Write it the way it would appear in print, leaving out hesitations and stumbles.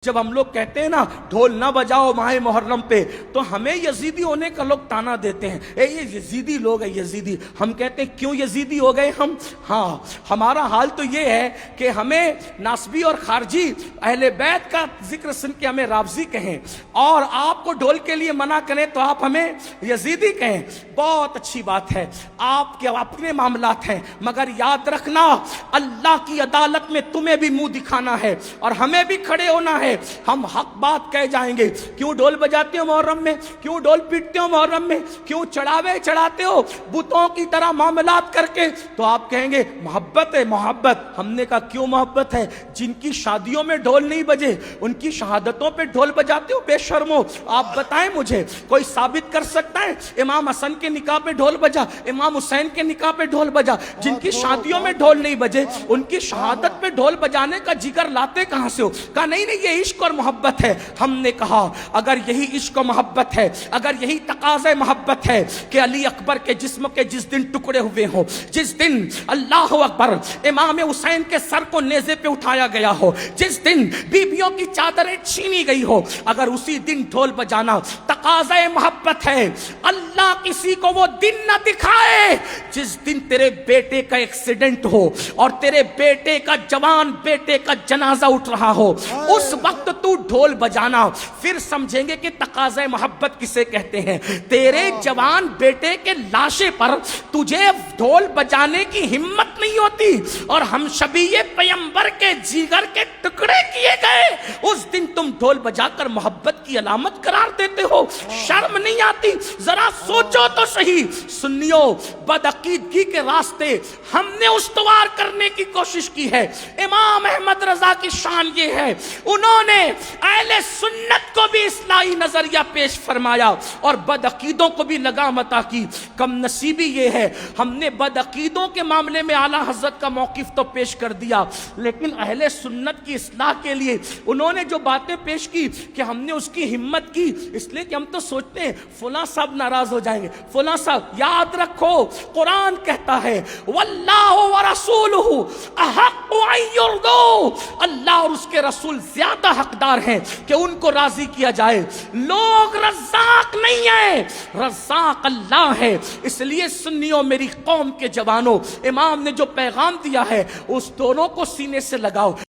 جب ہم لوگ کہتے ہیں نا ڈھول نہ بجاؤ ماہ محرم پہ، تو ہمیں یزیدی ہونے کا لوگ تانا دیتے ہیں، اے یہ یزیدی لوگ ہیں یزیدی۔ ہم کہتے ہیں کیوں یزیدی ہو گئے ہم؟ ہاں ہمارا حال تو یہ ہے کہ ہمیں ناسبی اور خارجی اہل بیت کا ذکر سن کے ہمیں رافضی کہیں، اور آپ کو ڈھول کے لیے منع کریں تو آپ ہمیں یزیدی کہیں۔ بہت اچھی بات ہے، آپ کے اپنے معاملات ہیں، مگر یاد رکھنا اللہ کی عدالت میں تمہیں بھی منہ دکھانا ہے اور ہمیں بھی کھڑے ہونا ہے۔ ہم حق بات کہہ جائیں گے، کیوں ڈھول بجاتے ہو محرم میں، کیوں ڈھول پیٹتے ہو محرم میں، کیوں چڑھاوے چڑھاتے ہو بتوں کی طرح معاملات کر کے، تو آپ کہیں گے محبت ہے محبت۔ ہم نے کہا کیوں محبت ہے؟ جن کی شادیوں میں ڈھول نہیں بجے ان کی شہادتوں پہ ڈھول بجاتے ہو بے شرمو۔ آپ بتائیں مجھے، کوئی ثابت کر سکتا ہے امام حسن کے نکاح پہ ڈھول بجا، امام حسین کے نکاح پہ ڈھول بجا؟ جن کی شادیوں میں ڈھول نہیں بجے ان کی شہادت پہ ڈھول بجانے کا جگر لاتے کہاں سے ہو؟ کہا نہیں نہیں یہ عشق اور محبت ہے۔ ہم نے کہا اگر یہی عشق و محبت ہے، اگر یہی تقاضۂ محبت ہے کہ علی اکبر کے جسم کے جس دن ٹکڑے ہوئے ہوں، جس دن اللہ اکبر امام حسین کے سر کو نیزے پہ اٹھایا گیا ہو، جس دن بیویوں کی چادریں چھینی گئی ہو، اگر اسی دن ڈھول بجانا تقاضۂ محبت ہے، اللہ کسی کو وہ دن نہ دکھائے جس دن تیرے بیٹے کا ایکسیڈنٹ ہو اور تیرے بیٹے کا جوان بیٹے کا جنازہ اٹھ رہا ہو، اس وقت تو ڈھول بجانا، پھر سمجھیں گے کہ تقاضۂ محبت کسے کہتے ہیں۔ تیرے جوان بیٹے کے لاشے پر تجھے ڈھول بجانے کی ہمت نہیں ہوتی اور ہم شبیہ پیغمبر کے جگر کے ٹکڑے کیے گئے، اس دن تم ڈھول بجا کر محبت کی علامت قرار دیتے ہو؟ شرم نہیں آتی؟ ذرا سوچو تو صحیح۔ سنیو، بدعقیدگی کے راستے ہم نے استوار کرنے کی کوشش کی ہے۔ امام احمد رضا کی شان یہ ہے، انہوں نے اہل سنت کو بھی اصلاحی نظریہ پیش فرمایا اور بدعقیدوں کو بھی لگام عطا کی۔ کم نصیبی یہ ہے ہم نے بدعقیدوں کے معاملے میں اعلیٰ حضرت کا موقف تو پیش کر دیا، لیکن اہل سنت کی اصلاح کے لیے انہوں نے جو باتیں پیش کی کہ ہم نے اس کی ہمت کی، اس لیے کہ ہم تو سوچتے ہیں فلاں صاحب ناراض ہو جائیں گے، فلاں صاحب۔ یاد رکھو قرآن کہتا ہے واللہ ورسولہ احق ان یرضوا، اللہ اور اس کے رسول زیادہ حقدار ہیں کہ ان کو راضی کیا جائے۔ لوگ رزاق نہیں ہیں، رزاق اللہ ہے۔ اس لیے سنیوں، میری قوم کے جوانوں، امام نے جو پیغام دیا ہے اس دونوں کو سینے سے لگاؤ۔